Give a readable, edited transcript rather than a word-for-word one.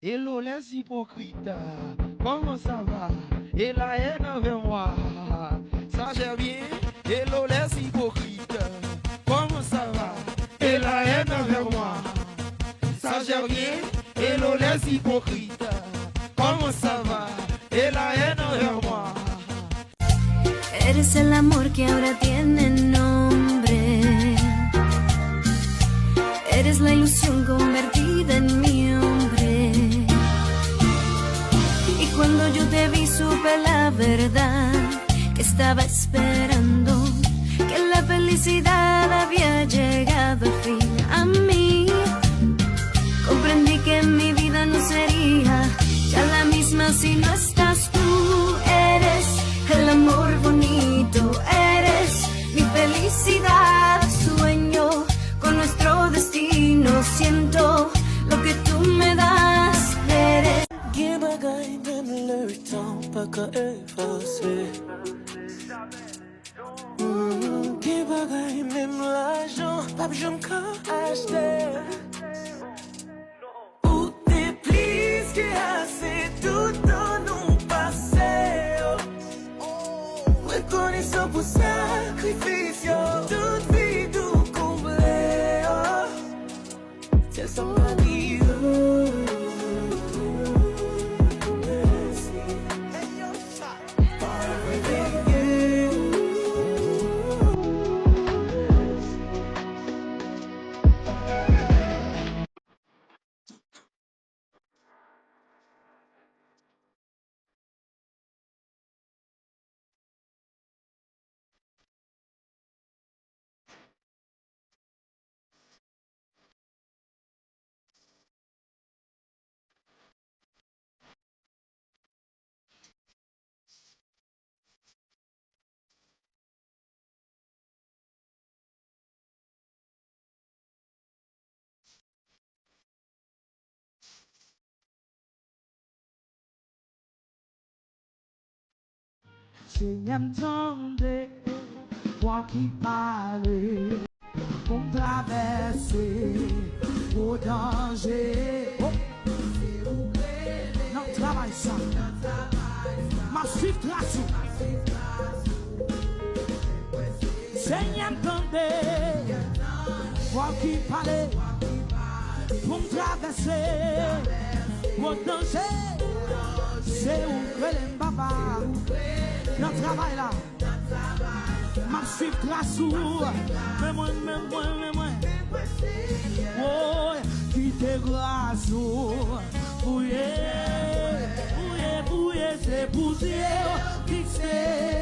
Hello les hypocrites, comment ça va? Et la haine envers moi, ça gère bien. Hello les hypocrites, comment ça va? Et la haine envers moi, ça gère bien. Hello les hypocrites, comment ça va? Et la haine envers moi. Eres el amor que ahora tiene nombre. Eres la ilusión convertida en mi hombre. Y cuando yo te vi supe la verdad, que estaba esperando, que la felicidad había llegado al fin a mí. Comprendí que mi vida no sería ya la misma si no estás tú. Eres el amor bonito, eres mi felicidad, sueño con nuestro destino, siento lo que tú me das, eres. Qué bagay même le temps pas qu'à effacer. Qué bagay même l'argent pas besoin qu'à acheter. Ou t'es please qui a assez tout dans nos passés. Reconnaissant pour sacrifice, toute vie tout comblé. C'est son mari. Seigneur m'tendait, moi qui parlais, pour me traverser au danger. Oh. Non, travaille ça. Ma suite tracée. Seigneur m'tendait, moi qui parlais, pour me traverser au danger. C'est où que les papa. Dans le travail là, ma suite grâce ou mais moi, oh, qui te grâce ou fouiller, c'est poussière qui c'est.